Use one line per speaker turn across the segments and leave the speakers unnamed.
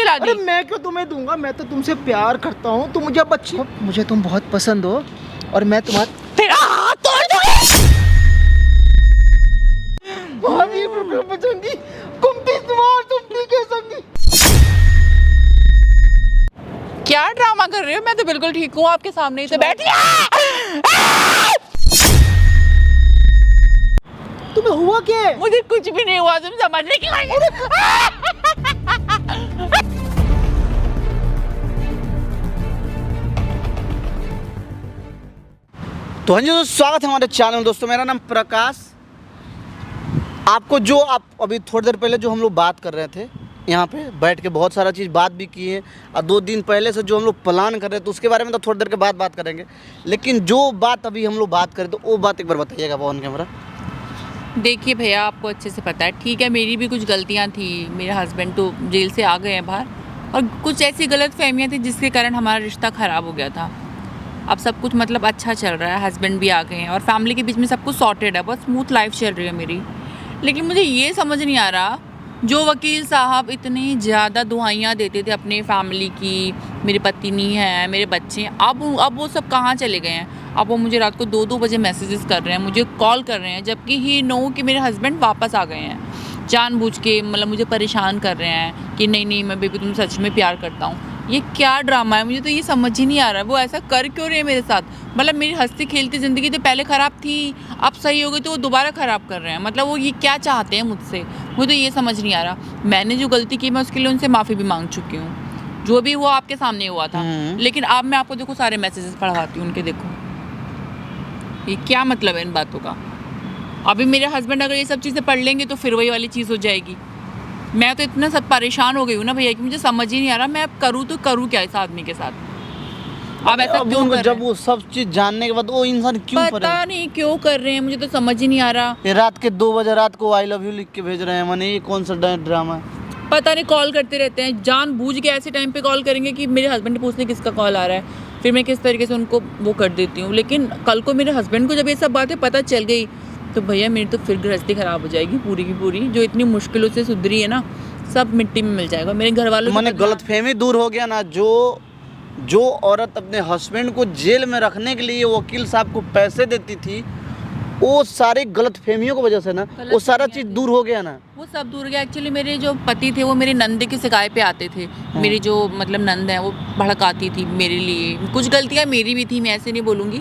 दिला दी?
अरे मैं क्यों तुम्हें दूंगा, मैं तो तुमसे प्यार करता हूँ, तुम मुझे अब अच्छी, मुझे तुम बहुत पसंद हो और मैं तुम्हारा
तेरा हाथ तोड़ दूंगी।
भाभी बचंगी, कुंती तुम्हार तुम के संगी।
क्या ड्रामा कर रहे हो? मैं तो बिल्कुल ठीक हूँ, आपके सामने ही तो बैठी।
तुम्हें हुआ क्या है?
मुझे कुछ भी नहीं हुआ, तुम समझने की
तो हाँ जी दोस्तों, स्वागत है हमारे चैनल। दोस्तों मेरा नाम प्रकाश। आपको जो आप अभी थोड़ी देर पहले जो हम लोग बात कर रहे थे, यहाँ पे बैठ के बहुत सारा चीज़ बात भी की है, और 2 दिन पहले से जो हम लोग प्लान कर रहे थे तो उसके बारे में तो थोड़ी देर के बाद बात करेंगे। लेकिन जो बात अभी हम लोग बात करें तो वो बात एक बार बताइएगा ऑन कैमरा।
देखिए भैया, आपको अच्छे से पता है, ठीक है, मेरी भी कुछ गलतियाँ थी। मेरे हस्बैंड तो जेल से आ गए हैं बाहर, और कुछ ऐसी गलत फहमियाँ थी जिसके कारण हमारा रिश्ता ख़राब हो गया था। अब सब कुछ मतलब अच्छा चल रहा है, हस्बैंड भी आ गए हैं और फैमिली के बीच में सब कुछ सॉर्टेड है, बहुत स्मूथ लाइफ चल रही है मेरी। लेकिन मुझे ये समझ नहीं आ रहा, जो वकील साहब इतनी ज़्यादा दुहाइयाँ देते थे अपने फैमिली की, मेरे पत्नी है, मेरे बच्चे हैं, अब वो सब कहाँ चले गए हैं? अब वो मुझे रात को 2-2 बजे मैसेजेस कर रहे हैं, मुझे कॉल कर रहे हैं, जबकि ही नो कि मेरे हस्बैंड वापस आ गए हैं। जानबूझ के मतलब मुझे परेशान कर रहे हैं कि नहीं मैं बेबी तुम सच में प्यार करता हूँ। ये क्या ड्रामा है? मुझे तो ये समझ ही नहीं आ रहा है, वो ऐसा कर क्यों रहे हैं मेरे साथ? मतलब मेरी हंसती खेलती ज़िंदगी तो पहले ख़राब थी, अब सही हो गई तो वो दोबारा ख़राब कर रहे हैं। मतलब वो ये क्या चाहते हैं मुझसे? मुझे तो ये समझ नहीं आ रहा। मैंने जो गलती की मैं उसके लिए उनसे माफ़ी भी मांग चुकी हूँ, जो भी हुआ आपके सामने हुआ था। लेकिन अब मैं आपको देखो सारे मैसेजेस पढ़वाती हूँ उनके, देखो ये क्या मतलब है इन बातों का। अभी मेरे हस्बैंड अगर ये सब चीज़ें पढ़ लेंगे तो फिर वही वाली चीज़ हो जाएगी। मैं तो इतना सब परेशान हो गई हूँ ना भैया कि मुझे समझ ही नहीं आ रहा मैं अब करूँ तो करूँ क्या इस आदमी के साथ। अब ऐसा क्यों कर रहे हैं?
जब वो सब चीज़ जानने के बाद वो इंसान क्यों
पता नहीं क्यों कर रहे हैं, मुझे तो समझ ही नहीं आ रहा।
ये रात के 2 बजे रात को आई लव यू लिख के भेज रहे हैं, मैंने ये कौन सा ड्रामा है?
पता नहीं, कॉल करते रहते हैं, जानबूझ के ऐसे टाइम पे कॉल करेंगे कि मेरे हस्बैंड ने पूछने किसका कॉल आ रहा है, फिर मैं किस तरीके से उनको वो कर देती हूँ। लेकिन कल को मेरे हस्बैंड को जब ये सब बातें पता चल गई तो भैया मेरी तो फिर गृहस्थी खराब हो जाएगी पूरी की पूरी। जो इतनी मुश्किलों से सुधरी है ना, सब मिट्टी में मिल जाएगा। मेरे घर वालों
मैंने गलतफहमी दूर हो गया ना। जो औरत अपने हस्बैंड को जेल में रखने के लिए वकील साहब को पैसे देती थी, वो सारी गलतफहमियों की वजह से ना वो सारा चीज़ दूर हो गया ना,
वो सब दूर गया। एक्चुअली मेरे जो पति थे वो मेरी नंद की शिकायत पे आते थे। मेरी जो मतलब नंद है वो भड़काती थी मेरे लिए, कुछ गलतियाँ मेरी भी थी, मैं ऐसे नहीं बोलूँगी।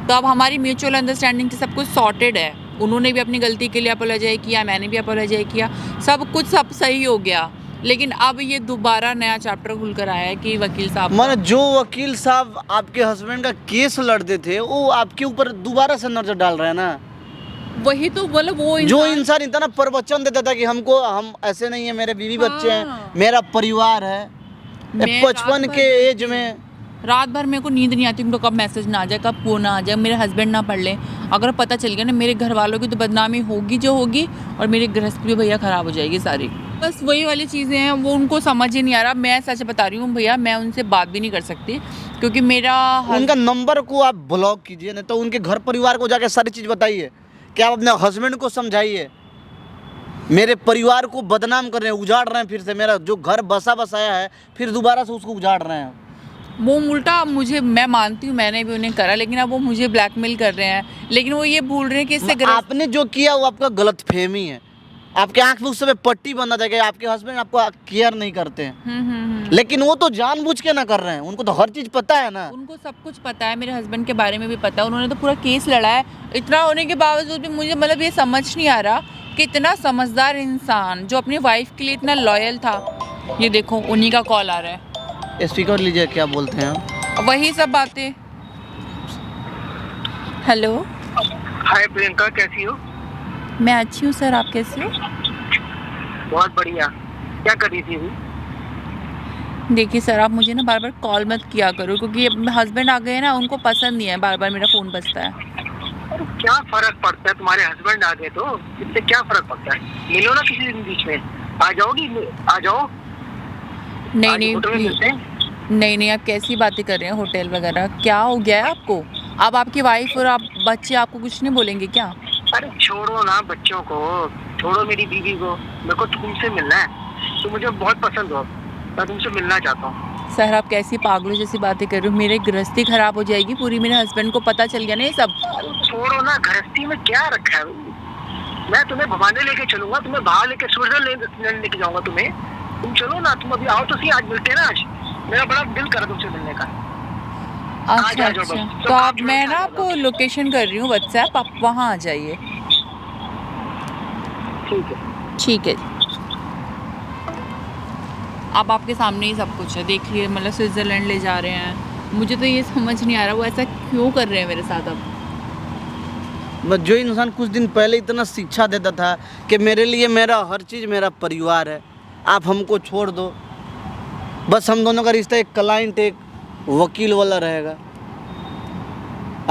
तो अब हमारी म्यूचुअल अंडरस्टैंडिंग से सब कुछ सॉर्टेड है। उन्होंने भी अपनी गलती के लिए अपोलोजाइज किया, मैंने भी अपोलोजाइज किया, सब कुछ सब सही हो गया। लेकिन अब ये दोबारा नया चैप्टर खुल कर आया है कि वकील साहब,
मैंने जो वकील साहब आपके हस्बैंड का केस लड़ते थे वो आपके ऊपर दोबारा से नजर डाल रहे हैं ना।
वही तो मतलब वो
जो इंसान इतना प्रवचन देता था कि हम ऐसे नहीं है, मेरे बीवी बच्चे हैं, मेरा परिवार है, 55 के एज में
रात भर मेरे को नींद नहीं आती, उनको कब मैसेज ना आ जाए, कब फोन ना आ जाए, मेरे हस्बैंड ना पढ़ लें। अगर पता चल गया ना मेरे घर वालों की तो बदनामी होगी जो होगी, और मेरी गृहस्थी भी भैया ख़राब हो जाएगी सारी। बस वही वाली चीज़ें हैं, वो उनको समझ ही नहीं आ रहा। मैं सच बता रही हूँ भैया, मैं उनसे बात भी नहीं कर सकती क्योंकि मेरा
उनका नंबर को आप ब्लॉक कीजिए, नहीं तो उनके घर परिवार को जाके सारी चीज़ बताइए कि आप अपने हस्बैंड को समझाइए, मेरे परिवार को बदनाम कर रहे हैं, उजाड़ रहे हैं, फिर से मेरा जो घर बसा बसाया है फिर दोबारा से उसको उजाड़ रहे हैं।
वो उल्टा मुझे, मैं मानती हूँ मैंने भी उन्हें करा, लेकिन अब वो मुझे ब्लैकमेल कर रहे हैं। लेकिन वो ये भूल रहे हैं कि इससे
आपने जो किया वो आपका गलतफहमी है। आपके आंख में उस समय पट्टी बंधा था कि आपके हस्बैंड आपको केयर नहीं करते हैं। लेकिन वो तो जानबूझ के ना कर रहे हैं, उनको तो हर चीज़ पता है ना।
उनको सब कुछ पता है, मेरे हस्बैंड के बारे में भी पता है, उन्होंने तो पूरा केस लड़ा है। इतना होने के बावजूद भी मुझे मतलब ये समझ नहीं आ रहा कि इतना समझदार इंसान जो अपनी वाइफ के लिए इतना लॉयल था, ये देखो उन्हीं का कॉल आ रहा है।
स्पीकर लीजिए, क्या बोलते हैं
वही सब बातें। हेलो,
हाय प्रियंका, कैसी हो?
मैं अच्छी हूँ सर, आप कैसे हो?
बहुत बढ़िया। क्या कर रही थी?
देखिए सर, आप मुझे ना बार बार कॉल मत किया करो क्योंकि हस्बैंड आ गए ना, उनको पसंद नहीं है बार बार मेरा फ़ोन बजता है।
अरे क्या फर्क पड़ता है, तुम्हारे हस्बैंड आ गए तो इससे क्या फर्क पड़ता है? मिलो ना किसी दिन बीच में, आ जाओगी? आ जाओ।
नहीं, आप कैसी बातें कर रहे हैं? होटल वगैरह क्या हो गया है आपको? अब आपकी वाइफ और आप बच्चे आपको कुछ नहीं बोलेंगे क्या?
अरे छोड़ो ना बच्चों को, छोड़ो मेरी बीवी को, मेरे को तुमसे मिलना है, तुम मुझे बहुत पसंद हो। मैं तुमसे मिलना चाहता हूँ।
सर आप कैसी पागलों जैसी बातें कर रहे हो, मेरी गृहस्थी खराब हो जाएगी पूरी, मेरे हस्बैंड को पता चल गया ना ये सब।
छोड़ो ना, गृहस्थी में क्या रखा है। मैं तुम्हें भवाने लेके चलूंगा, तुम्हें बाहर लेके स्विट्जरलैंड लेके जाऊंगा तुम्हें। तुम चलो ना, तुम अभी आओ तो सही, आज मिलते हैं ना। आज मेरा बड़ा दिल कर रहा तुमसे मिलने का।
अच्छा अच्छा, तो आप, मैं ना आपको लोकेशन कर रही हूँ व्हाट्सएप, आप वहाँ आ जाइए।
ठीक है।
ठीक है, अब आपके सामने ही सब कुछ है, देख लिए, मतलब स्विट्ज़रलैंड ले जा रहे हैं। मुझे तो ये समझ नहीं आ रहा वो ऐसा क्यों कर रहे हैं मेरे साथ। अब
बस जो इंसान कुछ दिन पहले इतना शिक्षा देता था कि मेरे लिए मेरा हर चीज़ मेरा परिवार है, आप हमको छोड़ दो, बस हम दोनों का रिश्ता एक क्लाइंट एक वकील वाला रहेगा।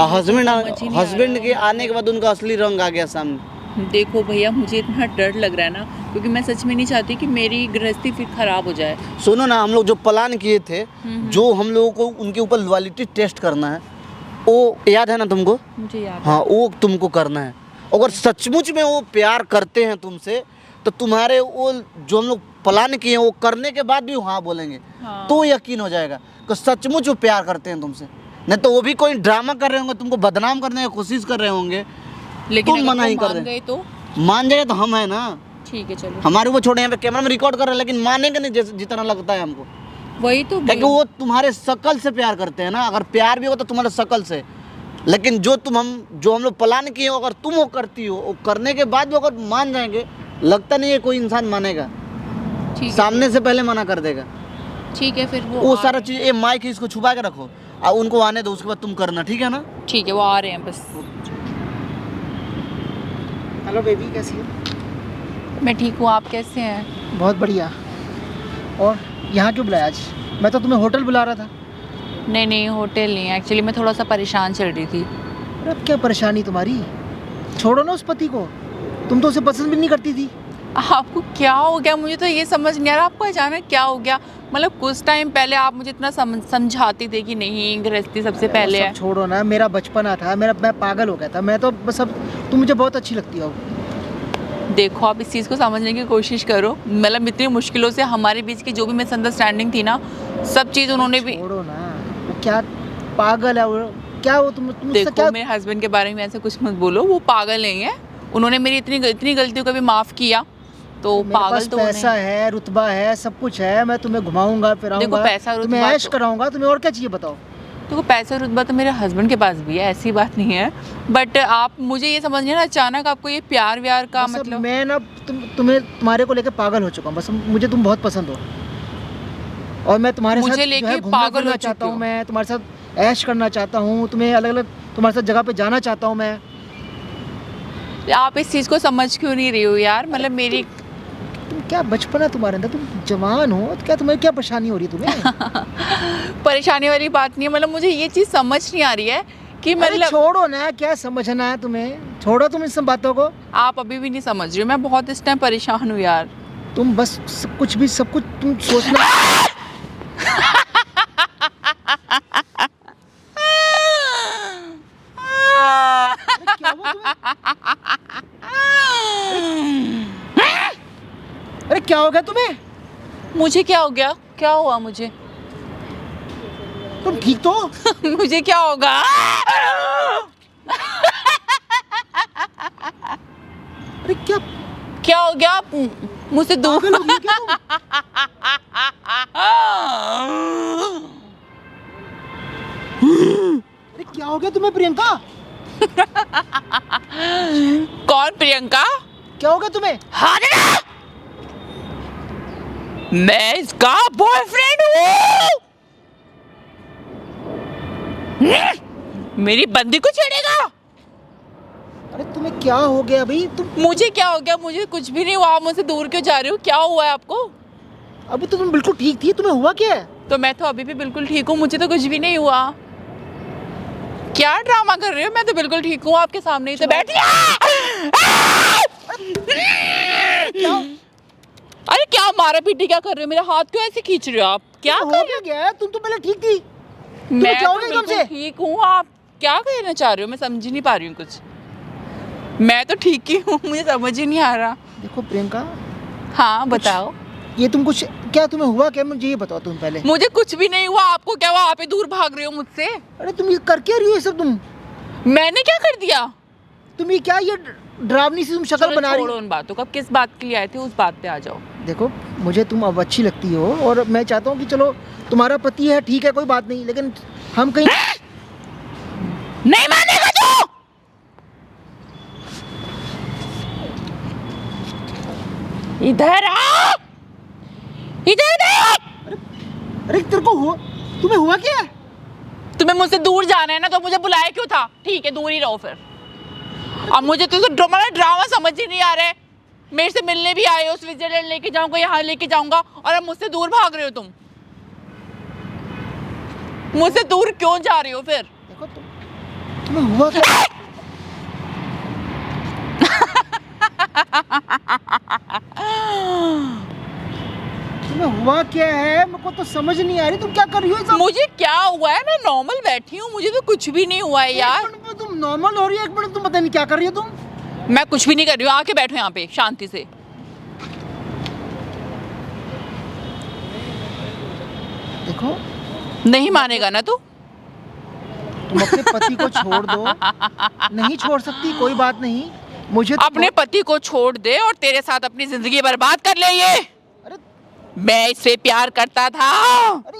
हस्बैंड के आने के बाद उनका असली रंग आ गया सामने।
देखो भैया, मुझे इतना डर लग रहा है ना, क्योंकि मैं सच में नहीं चाहती कि मेरी गृहस्थी फिर खराब हो जाए।
सुनो ना, हम लोग जो प्लान किए थे, जो हम लोगों को उनके ऊपर लॉयल्टी टेस्ट करना है, वो याद है ना तुमको?
मुझे याद है।
हाँ, वो तुमको करना है। अगर सचमुच में वो प्यार करते हैं तुमसे, तो तुम्हारे वो जो हम लोग प्लान किए हैं वो करने के बाद भी हाँ बोलेंगे।
हाँ।
तो यकीन हो जाएगा कि सचमुच वो प्यार करते हैं तुमसे। नहीं तो वो भी कोई ड्रामा कर रहे होंगे, तुमको बदनाम करने की कोशिश कर रहे होंगे,
लेकिन
तुम मना ही कर रहे।
तो
मान जाए तो हम है ना।
ठीक है, चलो।
हमारे वो छोड़े, यहाँ पे कैमरा में रिकॉर्ड कर रहे हैं, लेकिन मानेंगे नहीं जैसे जितना लगता है हमको।
वही तो,
क्योंकि वो तुम्हारे शकल से प्यार करते हैं ना। अगर प्यार भी हो तो तुम्हारे शकल से, लेकिन जो हम लोग प्लान किए हो, अगर तुम वो करती हो, वो करने के बाद भी अगर मान जाएंगे, लगता नहीं है कोई इंसान मानेगा। सामने से पहले मना कर देगा।
ठीक है, फिर
वो सारा चीज़, ये माइक इसको छुपा के रखो और उनको आने दो, उसके बाद तुम करना, ठीक है ना?
ठीक है, वो आ रहे हैं बस।
हेलो बेबी, कैसी है?
मैं ठीक हूँ, आप कैसे हैं?
बहुत बढ़िया। और यहाँ क्यों बुलाया आज? मैं तो तुम्हें होटल बुला रहा था।
नहीं नहीं, होटल नहीं, एक्चुअली मैं थोड़ा सा परेशान चल रही थी।
अरे अब क्या परेशानी तुम्हारी? छोड़ो ना उस पति को, तुम तो उसे पसंद भी नहीं करती थी।
आपको क्या हो गया? मुझे तो ये समझ नहीं आ रहा आपको अचानक क्या हो गया। मतलब कुछ टाइम पहले आप मुझे इतना समझाती थे कि नहीं, गृहस्थी सबसे पहले है।
छोड़ो ना, मेरा बचपना था, मैं पागल हो गया था। मैं तो बस, अब तुम मुझे बहुत अच्छी लगती हो।
देखो, आप इस चीज़ को समझने की कोशिश करो। मतलब इतनी मुश्किलों से हमारे बीच की जो भी मिसअंडरस्टैंडिंग थी ना, सब चीज़ उन्होंने भी।
छोड़ो ना, वो क्या पागल है वो, क्या वो तुम
देखो
क्या?
मेरे हस्बैंड के बारे में ऐसा कुछ मत बोलो, वो पागल नहीं है। उन्होंने मेरी इतनी गलतियों को भी माफ़ किया, तो पागल तो
पैसा है, रुतबा है, सब कुछ है। मैं तुम्हें घुमाऊंगा फिराऊंगा,
देखो पैसा रुतबा
तुम्हें ऐश कराऊंगा, तुम्हें और क्या चाहिए बताओ?
देखो पैसा रुतबा तो मेरे हस्बैंड के पास भी है, ऐसी बात नहीं है। बट आप मुझे ये समझिए ना, अचानक आपको ये प्यार व्यार का मतलब।
मैं ना तुम्हारे को लेकर पागल हो चुका हूँ। बस मुझे तुम बहुत पसंद हो, और मैं तुम्हारे साथ
मुझे लेके पागल हो
चाहता हूँ। मैं तुम्हारे साथ ऐश करना चाहता हूँ, तुम्हें अलग अलग तुम्हारे साथ जगह पे जाना चाहता हूँ मैं।
आप इस चीज़ को समझ क्यों नहीं रही हो यार? मतलब मेरी
तुम क्या बचपन है तुम्हारे अंदर, तुम जवान हो, तो क्या तुम्हें क्या परेशानी हो रही है तुम्हें?
परेशानी वाली बात नहीं है, मतलब मुझे ये चीज़ समझ नहीं आ रही है कि मतलब।
छोड़ो ना, क्या समझना है तुम्हें, छोड़ो तुम इन सब बातों को।
आप अभी भी नहीं समझ रही हो, मैं बहुत इस टाइम परेशान हूँ यार।
तुम बस सब कुछ तुम सोचना। क्या हुआ तुम्हें? अरे क्या हो गया तुम्हें?
मुझे क्या हो गया? क्या हुआ मुझे?
तुम ठीक तो?
मुझे क्या होगा?
अरे क्या
क्या हो गया? मुझसे दूर
पागल हो गई क्या तुम? अरे क्या हो गया तुम्हें प्रियंका?
कौन प्रियंका?
क्या हो गया तुम्हें?
मैं इसका बॉयफ्रेंड हूँ। मेरी बंदी को छेड़ेगा?
अरे तुम्हें क्या हो गया भाई?
मुझे क्या हो गया? मुझे कुछ भी नहीं हुआ। आप मुझसे दूर क्यों जा रहे हो? क्या हुआ है आपको?
अभी तो तुम बिल्कुल ठीक थी, तुम्हें हुआ क्या है?
तो मैं तो अभी भी बिल्कुल ठीक हूँ, मुझे तो कुछ भी नहीं हुआ। क्या ड्रामा कर रहे हो? मैं तो बिल्कुल ठीक हूँ, आपके सामने ही तो बैठी। अरे क्या मारा पीटी क्या कर रहे हो? मेरा हाथ क्यों ऐसे खींच रहे हो आप? क्या
हो गया? तुम तो पहले ठीक थी।
मैं
क्या हो
तो
गया
बिल्कुल
तुमसे?
ठीक हूँ, आप क्या कहना चाह रहे हो? मैं समझ ही नहीं पा रही हूँ कुछ। मैं तो ठीक ही हूँ, मुझे समझ ही नहीं आ रहा।
देखो प्रियंका,
हाँ बताओ।
ये तुम कुछ क्या तुम्हें हुआ क्या, मुझे ये बताओ तुम पहले।
मुझे कुछ भी नहीं हुआ, आपको क्या हुआ? आप ही दूर भाग रहे हो मुझसे।
अरे तुम ये कर क्या रही हो ये सब तुम?
मैंने क्या कर दिया?
तुम ये क्या ये डरावनी सी तुम शक्ल
चलो
बना रही
छोड़ो
हो?
उन बातों को, अब किस बात के लिए आए थे उस बात पे आ जाओ।
देखो मुझे तुम अब अच्छी लगती हो और मैं चाहता हूँ कि चलो तुम्हारा पति है ठीक है कोई बात नहीं, लेकिन हम कहीं
नहीं मानेगा तू। इधर आ, इधर देख।
अरे तेरे को हुआ, तुम्हें हुआ क्या?
तुम्हें मुझसे दूर जाना है ना, तो मुझे बुलाया क्यों था? ठीक है दूर ही रहो फिर। अब मुझे तो ड्रामा समझ ही नहीं आ रहा है। मेरे से मिलने भी आए हो, स्विट्जरलैंड लेके जाऊंगा, यहाँ लेके जाऊंगा, और अब मुझसे दूर भाग रहे हो तुम। मुझसे दूर क्यों जा रहे हो फिर?
देखो तुम्हें हुआ क्या? तुम्हें हुआ क्या है, मेरे को तो समझ नहीं आ रही तुम क्या कर रही हो ये सब?
मुझे क्या हुआ है? मैं नॉर्मल बैठी हूँ, मुझे तो कुछ भी नहीं हुआ है यार।
एक मिनट में तुम नॉर्मल हो रही है, एक मिनट तुम पता नहीं क्या कर रही हो तुम।
मैं कुछ भी नहीं कर रही हूँ, आके बैठो यहाँ पे शांति से।
देखो
नहीं मानेगा ना तू?
तुम अपने पति को छोड़ दो। नहीं छोड़ सकती कोई बात नहीं, मुझे तो
अपने पति को छोड़ दे और तेरे साथ अपनी जिंदगी बर्बाद कर ले ये।
अरे
मैं इससे प्यार करता था,
अरे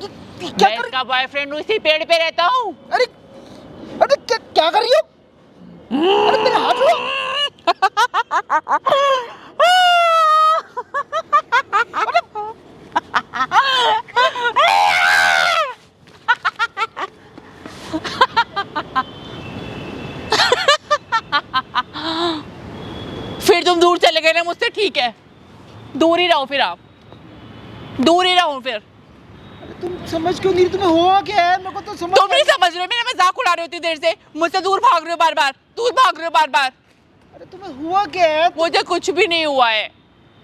ये क्या
मैं
कर
इसका बॉयफ्रेंड हूँ, इसी पेड़ पे रहता हूँ।
अरे अरे क्या कर रही हो? अरे मेरे हाथ लो।
फिर तुम दूर चले गए ना मुझसे, ठीक है दूर ही रहो फिर, आप दूर ही रहो फिर।
अरे तुम समझ क्यों नहीं रही? तुम्हें हुआ क्या है? मेरे को तो समझ
तुम नहीं समझ रहे हो, मेरा मजाक उड़ा रहे हो इतनी देर से, मुझसे दूर भाग रहे हो बार बार, दूर भाग रहे हो बार बार।
अरे तुम्हें हुआ क्या है?
मुझे कुछ भी नहीं हुआ है।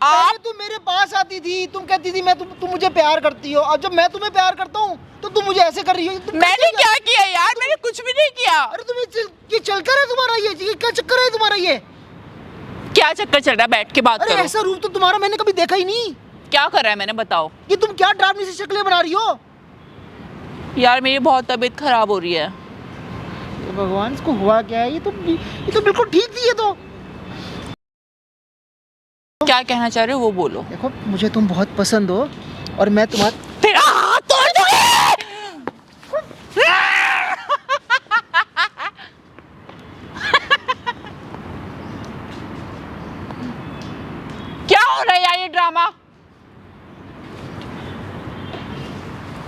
पहले
आप
तुम मेरे पास आती थी, तुम कहती थी मैं तुम मुझे प्यार करती हो, अब जब मैं तुम्हें प्यार करता हूँ तो तुम मुझे ऐसे कर रही हो। तुम
मैंने क्या किया यार? मैंने कुछ भी नहीं किया।
अरे तुम ये चलकर है तुम्हारा, ये क्या चक्कर है तुम्हारा ये?
क्या चक्कर चल रहा है? बैठ के बात
अरे
करो।
ऐसा रूप तो तुम्हारा मैंने कभी देखा ही नहीं।
क्या कर रहा है मैंने, बताओ।
ये तुम क्या डरावनी सी शक्लें बना रही हो?
यार मेरी बहुत तबीयत खराब हो रही है।
ये भगवान इसको हुआ क्या है? ये तो बिल्कुल ठीक थी ये तो।
क्या कहना चाह रहे हो वो बोलो।
देखो मुझे तुम बहुत पसंद हो और मैं तुम्हारा
तेरा हाथ तोड़ दूंगी। क्या हो रहा है यार ये ड्रामा?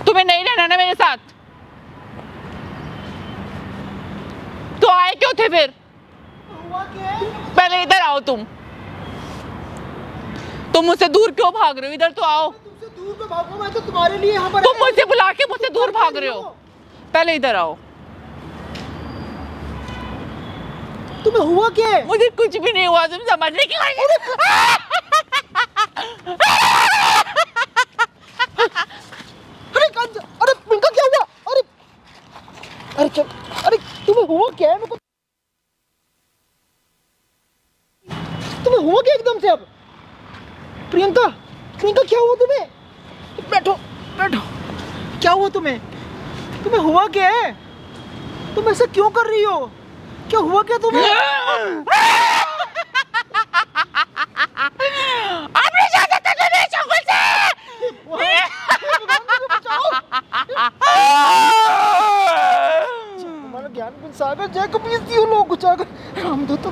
तुम्हें नहीं रहना ना मेरे साथ, तो आए क्यों थे फिर?
हुआ क्या है?
पहले इधर आओ तुम मुझसे दूर क्यों भाग रहे हो? इधर तो आओ।
तुमसे दूर तो भागो, मैं तो तुम्हारे लिए यहाँ पर
तुम मुझसे बुला के मुझसे दूर भाग रहे हो। पहले इधर आओ।
तुम्हें हुआ क्या है?
मुझे कुछ भी नहीं हुआ, तुम समझने की
अरे प्रियंका क्या हुआ? अरे अरे चल, अरे तुम्हें हुआ क्या है? तुम्हें हुआ क्या एकदम से? अब प्रियंका क्या हुआ तुम्हें? बैठो बैठो, क्या हुआ तुम्हें? तुम्हें हुआ क्या है? तुम ऐसा क्यों कर रही हो? क्या हुआ क्या तुम्हें?
आपने जाना था तो नहीं जंगल से।
हमारा ज्ञान गुण सागर जय कपीस जी लोग कुछ आकर हम तो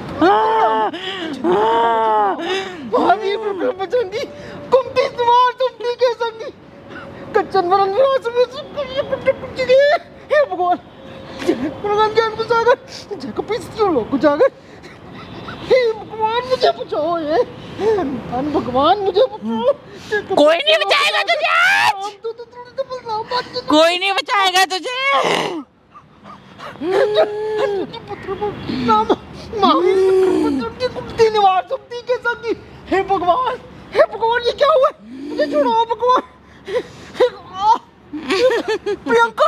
महावीर प्रभु बचंगी कुंती तुम्हार तुम ठीक है संगी कच्चन वरन रास में सब ये पुट्टे पुट्टे गए हे भगवान भगवान ज्ञान गुण सागर जय कपीस जी लोग कुछ आकर हे भगवान मुझे बचाओ ये भगवान मुझे बचाओ।
कोई नहीं बचाएगा तुझे आज।
हम तो थोड़ी तो बदलाव बात
कोई नहीं बचाएगा तुझे।
पुत्र नाम महावीर की कुंती निवार शक्ति के संगी हे भगवान ये क्या हुआ? मुझे छोड़ो भगवान। प्रियंका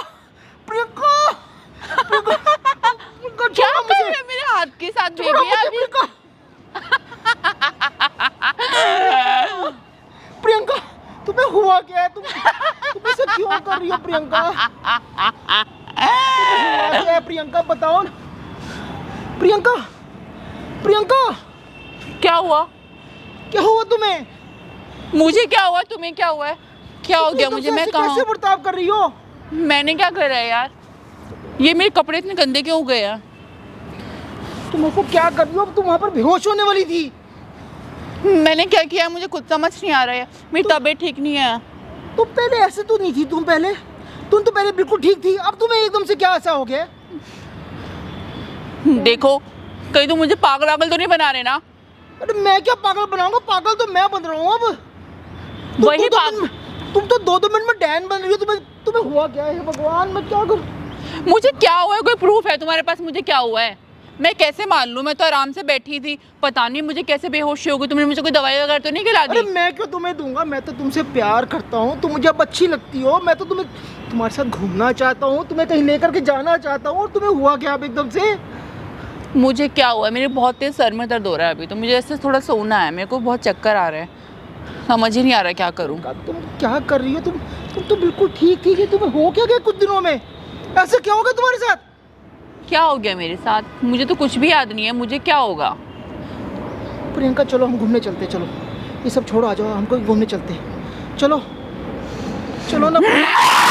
क्या कर रहे हो मेरे हाथ के साथ बेबी? अभी
तुम ऐसे क्यों कर रही हो प्रियंका? प्रियंका बताओ ना। प्रियंका, प्रियंका
क्या हुआ?
क्या हुआ तुम्हें?
मुझे क्या हुआ? तुम्हें क्या हुआ है? क्या हो गया मुझे? मैं कहाँ
कैसे
हूँ?
बर्ताव कर रही हो?
मैंने क्या करा है यार? ये मेरे कपड़े इतने गंदे क्यों हो गए यार?
तुम ऐसे क्या कर रही हो? अब तुम वहाँ पर बेहोश होने वाली थी।
मैंने क्या किया मुझे खुद समझ नहीं आ रहा है। मेरी तबीयत ठीक नहीं है।
तुम पहले ऐसे तो नहीं थी। तुम तो पहले बिल्कुल ठीक थी। अब तुम्हें एकदम से क्या ऐसा हो गया?
देखो कहीं तुम मुझे पागल वागल तो नहीं बना रहे ना?
अरे मैं क्या पागल बनाऊंगा? पागल तो मैं बन रहा हूँ अब।
वही पागल।
तुम तो 2-2 मिनट में डैन बन रही हो। तुम्हें हुआ क्या है? भगवान, मैं क्या करूं?
मुझे क्या हुआ है? कोई प्रूफ है तुम्हारे पास मुझे क्या हुआ है? मैं कैसे मान लूं? मैं तो आराम से बैठी थी, पता नहीं मुझे कैसे बेहोशी हो गई। तुमने मुझे कोई दवाई वगैरह तो नहीं खिला दी?
अरे मैं क्यों तुम्हें दूंगा? मैं तो तुमसे प्यार करता हूँ। तुम मुझे अब अच्छी लगती हो। मैं तो तुम्हारे साथ घूमना चाहता हूँ, तुम्हें कहीं लेकर के जाना चाहता हूँ। और तुम्हें हुआ क्या अब एकदम से?
मुझे क्या हुआ है? मेरे बहुत तेज सर में दर्द हो रहा है अभी तो। मुझे ऐसे थोड़ा सोना है, मेरे को बहुत चक्कर आ रहे हैं। समझ ही नहीं आ रहा क्या करूं।
तुम क्या कर रही हो? तुम तो बिल्कुल ठीक थी। कि तुम्हें हो क्या गया कुछ दिनों में? ऐसे क्या हो गया तुम्हारे साथ?
क्या हो गया मेरे साथ? मुझे तो कुछ भी याद नहीं है। मुझे क्या होगा?
प्रियंका चलो हम घूमने चलते। चलो ये सब छोड़ो, आ जाओ, हमको घूमने चलते। चलो चलो ना। प्रियंका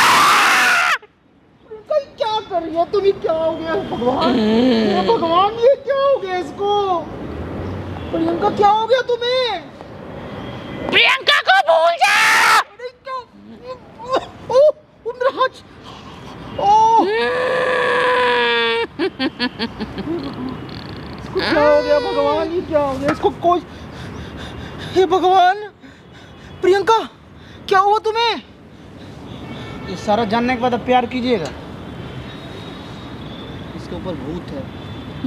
क्या कर रही हो तुम? ये क्या हो गया? भगवान, हे भगवान, ये क्या हो गया इसको? प्रियंका क्या हो गया तुम्हें?
प्रियंका को भूल जा।
अरे क्या? ओ मेरा हाथ। ओ इसको क्या हो गया? भगवान, ये क्या हो गया इसको? कोई, हे भगवान। प्रियंका क्या हुआ तुम्हें?
ये सारा जानने के बाद अब प्यार कीजिएगा। इसके ऊपर भूत है।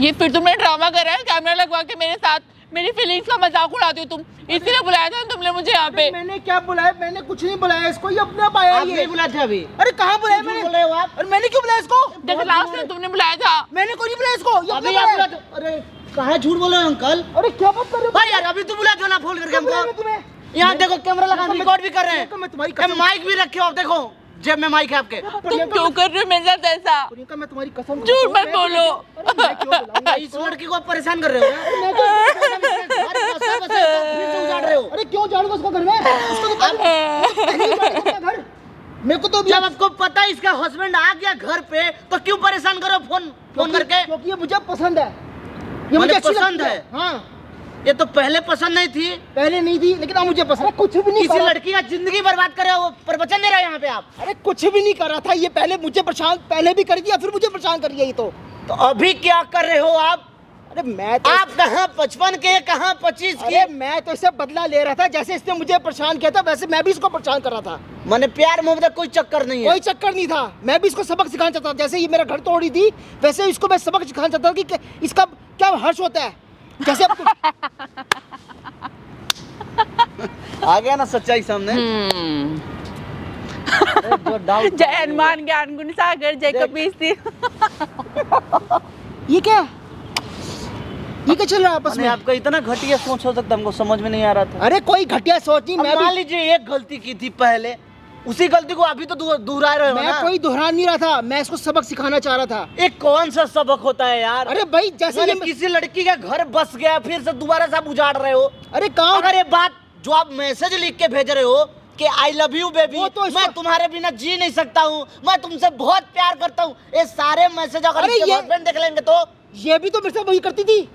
ये फिर तुमने ड्रामा करा है कैमरा लगवा के मेरे साथ? मेरी फीलिंग्स का मजाक उड़ाती हो तुम। इसीलिए बुलाया था तुमने मुझे यहाँ पे।
मैंने क्या बुलाया? मैंने कुछ नहीं बुलाया इसको। ये अपने आप आया।
आप नहीं बुलाए थे अभी?
अरे कहाँ बुलाया मैंने?
बोल रहे हो आप?
अरे मैंने क्यों बुलाया इसको?
जैसे लास्ट टाइम तुमने बुलाया था।
मैंने कोई नहीं बुलाया इसको। ये
अभी
अपने
आप
आप
बुला
आया।
अरे कहाँ झूठ बोल रहे हो अंकल?
अरे क्या बात कर रहे हो?
भाई यार अभी तो बुला दो ना फोन करके
क्या बुलाया
हमको।
तुम्हें?
यहाँ देखो कैमरा लगा, रिकॉर्ड भी कर रहे हैं।
मैं तुम्हारी
ए, माइक भी रखे हो, देखो जेब में माइक है आपके।
तुम क्यों कर रहे हो मेरे साथ ऐसा?
प्रियंका मैं तुम्हारी कसम
झूठ मत बोलो।
अरे मैं क्यों बुलाऊंगा
इस
इसको?
लड़की को आप परेशान कर रहे हो। उजाड़ रहे हो।
अरे क्यों जाड़ूंगा उसको घर में? उसको तो पहले ही जाड़ूंगा अपना घर। मेरे को तो
जब आपको पता है इसका हस्बैंड आ गया घर पे तो क्यों परेशान करो फोन करके?
क्योंकि ये मुझे पसंद है। ये मुझे
मुझे
अच्छी
पसंद
लगती
है।
हाँ,
ये तो पहले पसंद नहीं थी।
पहले नहीं थी लेकिन अब मुझे पसंद है। कुछ भी नहीं
किसी
करा।
लड़की का जिंदगी बर्बाद करे वो प्रवचन दे रहे हैं यहाँ पे आप।
अरे कुछ भी नहीं कर रहा था। ये पहले मुझे परेशान, पहले भी कर दिया फिर मुझे परेशान कर दिया ये तो।
अभी क्या कर रहे हो आप?
अरे मैं तो
आप कहाँ 55 के, कहाँ 25
अरे
के?
मैं तो इससे बदला ले रहा था। जैसे इसने मुझे परेशान किया था वैसे मैं भी इसको परेशान कर रहा था।
मैंने प्यार मोहब्बत कोई चक्कर नहीं है।
कोई चक्कर नहीं था। मैं भी इसको सबक सिखाना चाहता था। जैसे ये मेरा घर तोड़ी थी वैसे इसको मैं सबक सिखाना चाहता था कि इसका क्या हर्ष होता है। जैसे अब
आ गया ना सच्चाई सामने। अरे जो डाउट
जय हनुमान ज्ञान गुण सागर जय कपीस तीर।
ये क्या चल रहा है आपस में?
आपका इतना घटिया सोच हो सकता हमको समझ में नहीं आ रहा था।
अरे कोई घटिया सोच नहीं। मैं
मान
भी,
लीजिए एक गलती की थी पहले, उसी गलती को अभी तो दोहरा रहे हो
मैं
ना।
कोई दोहरा नहीं रहा था। मैं इसको सबक सिखाना चाह रहा था।
एक कौन सा सबक होता है यार?
अरे भाई जैसे
मैंने
ये
किसी लड़की का घर बस गया फिर से दोबारा से आप उजाड़ रहे हो।
अरे कहाँ?
अगर ये बात जो आप मैसेज लिख के भेज रहे हो कि आई लव यू बेबी,
वो तो
मैं तुम्हारे बिना जी नहीं सकता हूँ, मैं तुमसे बहुत प्यार करता हूँ, ये सारे मैसेज अगर
अरे
इसके
ये-
हस्बैंड देख लेंगे तो
ये भी तो मेरे साथ वही करती थी।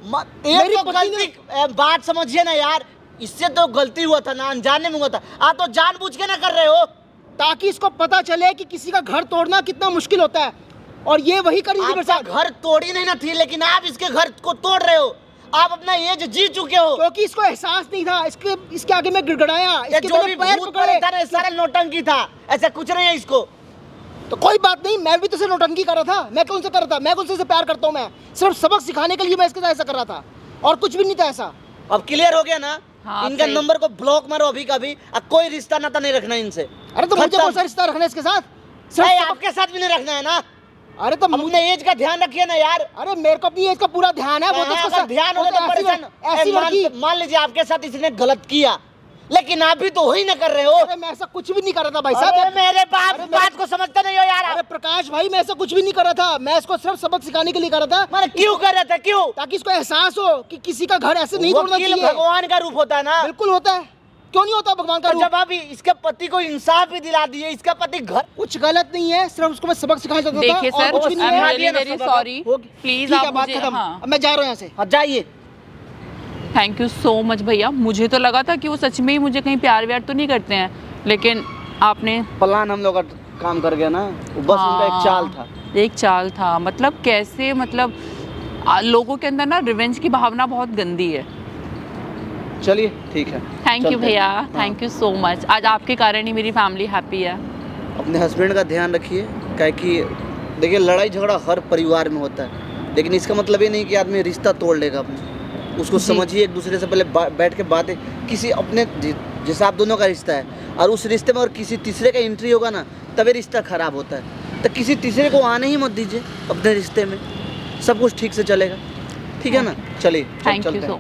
मेरी
तो
पत्नी
गलती बात समझिए ना यार। इससे तो गलती हुआ था ना, अनजाने में हुआ था। आप तो जानबूझ के ना कर रहे हो।
ताकि इसको पता चले कि किसी का घर तोड़ना कितना मुश्किल होता है। और ये वही करी थी मेरे
आपका
साथ।
घर तोड़ी नहीं ना थी, लेकिन आप इसके घर को तोड़ रहे हो। आप अपना एज जी चुके हो।
क्योंकि इसको एहसास नहीं था। इसके आगे मैं गिड़गड़ाया।
ये
इसके
जो
मैंने
भी
पैर
भूत
पकड़े।
था ना, ये सारा नौटंकी था। ऐसा कुछ नहीं है इसको।
तो कोई बात नहीं, मैं भी तो इसे नौटंकी कर रहा था। मैं कौन सा कर रहा था? मैं कौन से प्यार करता हूँ? मैं सिर्फ सबक सिखाने के लिए मैं इसके साथ ऐसा कर रहा था और कुछ भी नहीं था ऐसा।
अब क्लियर हो गया ना?
हाँ,
इनका
सही।
नंबर को ब्लॉक मारो अभी का भी। अब कोई रिश्ता नाता नहीं रखना इनसे।
अरे तो मुझे
खत्म।
कौन सा रिश्ता रखना है इसके साथ?
नहीं,
सिर्फ सबक-
आपके साथ भी नहीं रखना है ना।
अरे तो
अब अपने एज का ध्यान रखिए ना यार।
अरे मेरे को अपनी एज का पूरा ध्यान है। वो तो
हाँ,
उसका
अगर ध्यान
वो
होगा तो
ऐसी-
परेशान।
ऐसी लड़की।
मान लीजिए आपके साथ इसने गलत किया, लेकिन आप भी तो वही ना कर रहे हो।
अरे मैं ऐसा कुछ भी नहीं कर रहा था भाई साहब।
अरे मेरे बात को समझते नहीं हो यार
अरे
आप।
प्रकाश भाई मैं ऐसा कुछ भी नहीं कर रहा था, मैं इसको सिर्फ सबक सिखाने के लिए कर रहा था।
मैंने क्यों कर रहा था, क्यों?
ताकि इसको एहसास हो कि किसी का घर ऐसे नहीं तोड़ना
वकील
चाहिए।
भगवान का रूप होता है ना।
बिल्कुल होता है, क्यों नहीं होता भगवान का
तो
रूप?
जब आप इसके पति को इंसाफ भी दिला दिए, इसका पति घर
कुछ गलत नहीं है, सिर्फ उसको मैं सबक सिखाना चाहता था।
देखिए
और
सर,
कुछ भी नहीं
आई एम
है।
रियली वेरी सॉरी, प्लीज
ठीक है,
आप
बात
मुझे,
खत्म।
हाँ,
अब मैं जा रहा हूँ यहाँ से।
हाँ जाइए।
थैंक यू सो मच भैया। मुझे तो लगा था कि वो सच में ही मुझे कहीं प्यार व्यार तो नहीं करते हैं, लेकिन आपने
प्लान हम लोग का काम कर गया ना, वो बस उनका एक चाल था।
एक चाल था, मतलब कैसे, मतलब लोगों के अंदर ना रिवेंज की भावना बहुत गंदी है।
चलिए ठीक है।
थैंक यू
चलते
भैया,
हैं। हाँ।
Thank you so much. आज आपके कारण ही मेरी फैमिली हैप्पी है।
अपने हस्बैंड का ध्यान रखिए, क्या कि देखिए लड़ाई झगड़ा हर परिवार में होता है, लेकिन इसका मतलब ये नहीं कि आदमी रिश्ता तोड़ लेगा अपने। उसको
जी।
समझिए, एक दूसरे से पहले बैठ के बातें, किसी अपने जैसा आप दोनों का रिश्ता है और उस रिश्ते में और किसी तीसरे का एंट्री होगा ना, तभी रिश्ता खराब होता है। तो किसी तीसरे को आने ही मत दीजिए अपने रिश्ते में, सब कुछ ठीक से चलेगा। ठीक है ना, चलिए
थैंक
चलते
यू
हैं।
सो